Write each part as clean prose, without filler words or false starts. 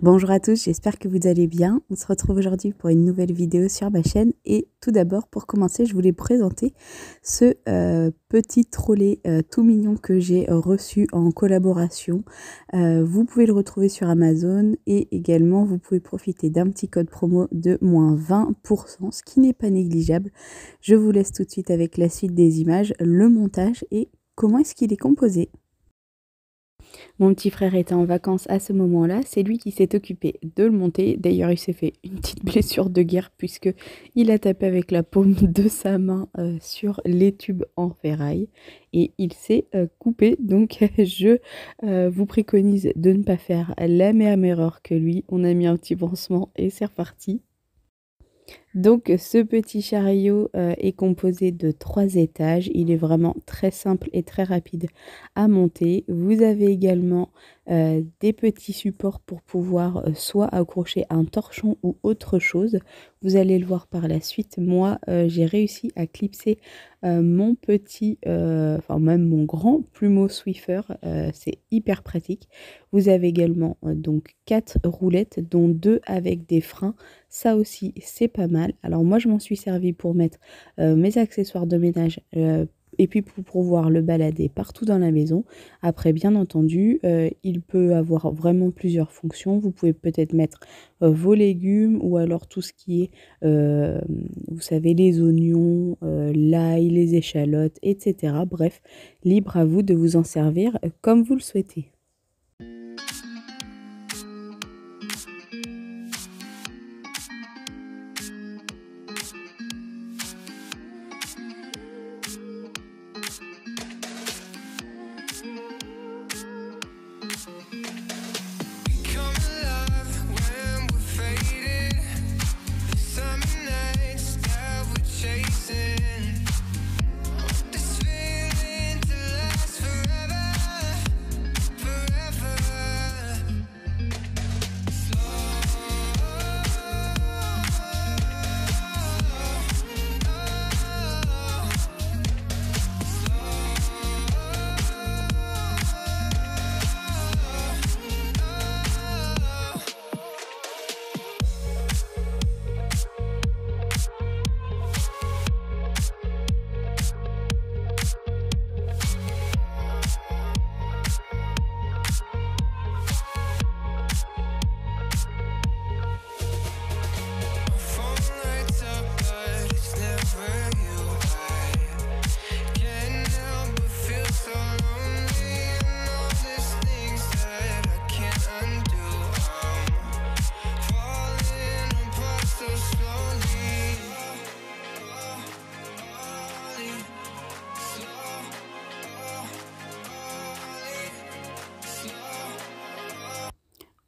Bonjour à tous, j'espère que vous allez bien. On se retrouve aujourd'hui pour une nouvelle vidéo sur ma chaîne. Et tout d'abord, pour commencer, je voulais présenter ce petit trolley tout mignon que j'ai reçu en collaboration. Vous pouvez le retrouver sur Amazon et également vous pouvez profiter d'un petit code promo de moins 20%, ce qui n'est pas négligeable. Je vous laisse tout de suite avec la suite des images, le montage et comment est-ce qu'il est composé. Mon petit frère était en vacances à ce moment-là, c'est lui qui s'est occupé de le monter. D'ailleurs, il s'est fait une petite blessure de guerre puisque il a tapé avec la paume de sa main sur les tubes en ferraille et il s'est coupé. Donc, je vous préconise de ne pas faire la même erreur que lui. On a mis un petit pansement et c'est reparti. Donc ce petit chariot est composé de 3 étages, il est vraiment très simple et très rapide à monter. Vous avez également des petits supports pour pouvoir soit accrocher un torchon ou autre chose. Vous allez le voir par la suite, moi j'ai réussi à clipser mon petit, enfin même mon grand plumeau Swiffer, c'est hyper pratique. Vous avez également donc 4 roulettes dont 2 avec des freins, ça aussi c'est pas mal. Alors moi je m'en suis servi pour mettre mes accessoires de ménage et puis pour pouvoir le balader partout dans la maison. Après bien entendu il peut avoir vraiment plusieurs fonctions. Vous pouvez peut-être mettre vos légumes ou alors tout ce qui est vous savez les oignons, l'ail, les échalotes, etc. Bref, libre à vous de vous en servir comme vous le souhaitez.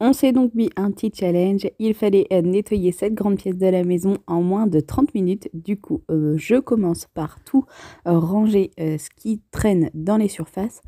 On s'est donc mis un petit challenge, il fallait nettoyer cette grande pièce de la maison en moins de 30 minutes. Du coup, je commence par tout ranger ce qui traîne dans les surfaces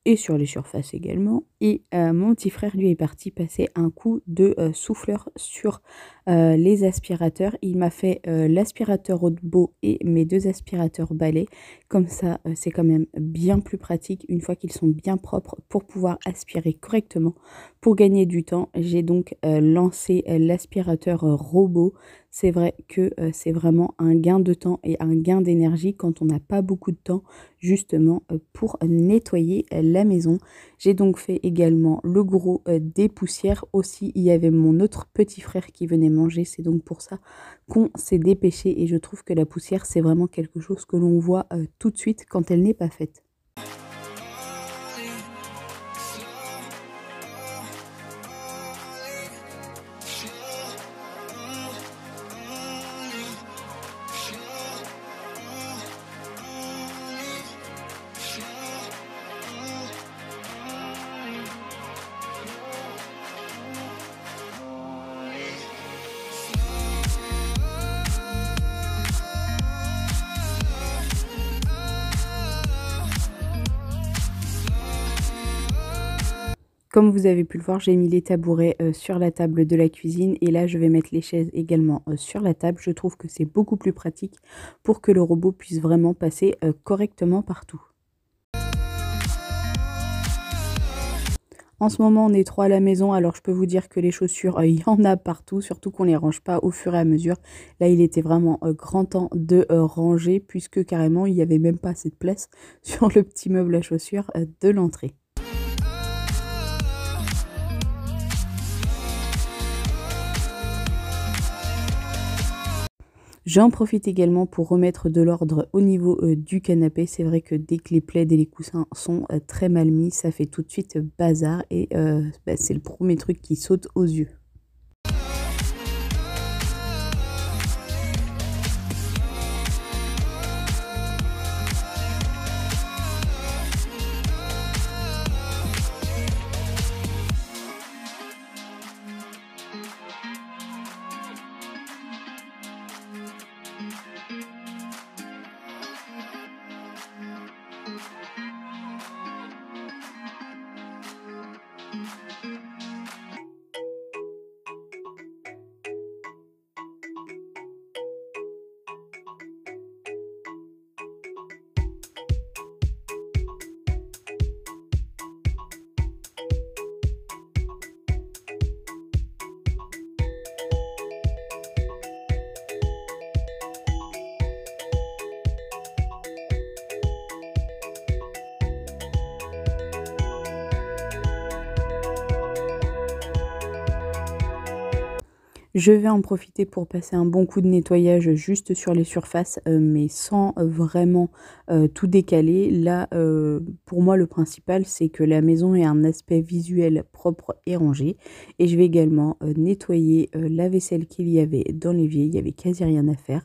et sur les surfaces également. Et mon petit frère, lui, est parti passer un coup de souffleur sur les aspirateurs. Il m'a fait l'aspirateur robot et mes 2 aspirateurs balais. Comme ça, c'est quand même bien plus pratique une fois qu'ils sont bien propres pour pouvoir aspirer correctement. Pour gagner du temps, j'ai donc lancé l'aspirateur robot. C'est vrai que c'est vraiment un gain de temps et un gain d'énergie quand on n'a pas beaucoup de temps justement pour nettoyer la maison. J'ai donc fait également le gros des poussières. Aussi, il y avait mon autre petit frère qui venait manger. C'est donc pour ça qu'on s'est dépêché et je trouve que la poussière, c'est vraiment quelque chose que l'on voit tout de suite quand elle n'est pas faite. Comme vous avez pu le voir, j'ai mis les tabourets sur la table de la cuisine et là je vais mettre les chaises également sur la table. Je trouve que c'est beaucoup plus pratique pour que le robot puisse vraiment passer correctement partout. En ce moment, on est 3 à la maison, alors je peux vous dire que les chaussures, il y en a partout, surtout qu'on les range pas au fur et à mesure. Là, il était vraiment grand temps de ranger, puisque carrément, il n'y avait même pas assez de place sur le petit meuble à chaussures de l'entrée. J'en profite également pour remettre de l'ordre au niveau du canapé. C'est vrai que dès que les plaids et les coussins sont très mal mis, ça fait tout de suite bazar et c'est le premier truc qui saute aux yeux. Je vais en profiter pour passer un bon coup de nettoyage juste sur les surfaces, mais sans vraiment tout décaler. Là, pour moi, le principal, c'est que la maison ait un aspect visuel propre et rangé. Et je vais également nettoyer la vaisselle qu'il y avait dans l'évier. Il n'y avait quasi rien à faire.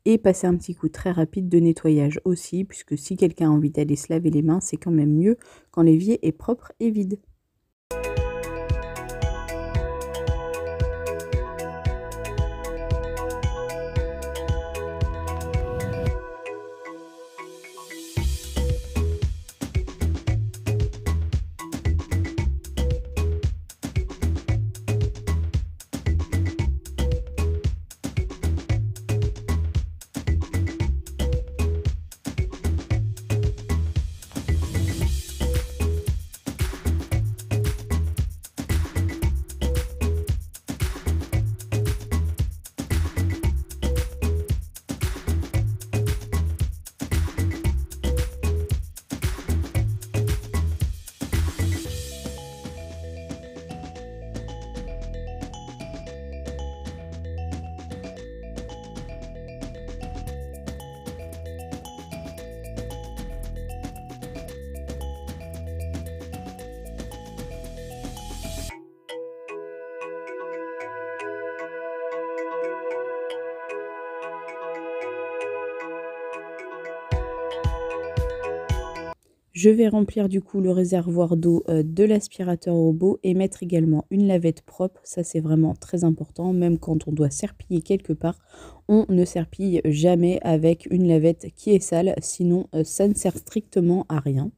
Et passer un petit coup très rapide de nettoyage aussi, puisque si quelqu'un a envie d'aller se laver les mains, c'est quand même mieux quand l'évier est propre et vide. Je vais remplir du coup le réservoir d'eau de l'aspirateur robot et mettre également une lavette propre. Ça, c'est vraiment très important. Même quand on doit serpiller quelque part, on ne serpille jamais avec une lavette qui est sale. Sinon, ça ne sert strictement à rien.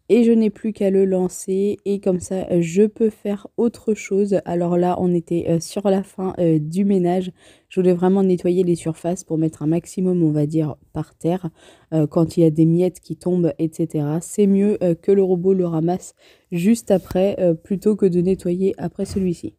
Et je n'ai plus qu'à le lancer et comme ça je peux faire autre chose. Alors là on était sur la fin du ménage. Je voulais vraiment nettoyer les surfaces pour mettre un maximum, on va dire, par terre. Quand il y a des miettes qui tombent, etc. C'est mieux que le robot le ramasse juste après plutôt que de nettoyer après celui-ci.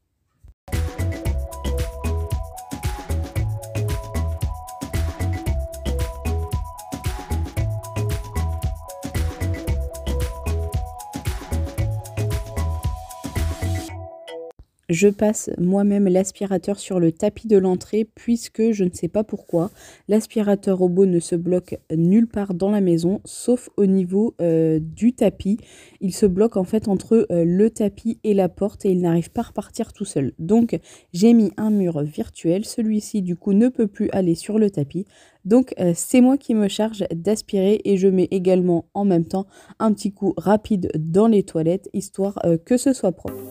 Je passe moi-même l'aspirateur sur le tapis de l'entrée puisque je ne sais pas pourquoi l'aspirateur robot ne se bloque nulle part dans la maison sauf au niveau du tapis. Il se bloque en fait entre le tapis et la porte et il n'arrive pas à repartir tout seul. Donc j'ai mis un mur virtuel, celui-ci du coup ne peut plus aller sur le tapis. Donc c'est moi qui me charge d'aspirer et je mets également en même temps un petit coup rapide dans les toilettes histoire que ce soit propre.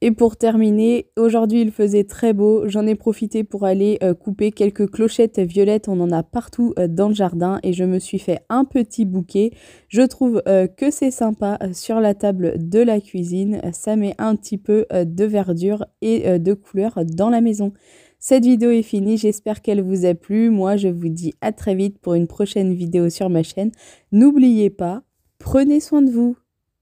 Et pour terminer, aujourd'hui il faisait très beau, j'en ai profité pour aller couper quelques clochettes violettes, on en a partout dans le jardin et je me suis fait un petit bouquet. Je trouve que c'est sympa sur la table de la cuisine, ça met un petit peu de verdure et de couleur dans la maison. Cette vidéo est finie, j'espère qu'elle vous a plu. Moi je vous dis à très vite pour une prochaine vidéo sur ma chaîne. N'oubliez pas, prenez soin de vous.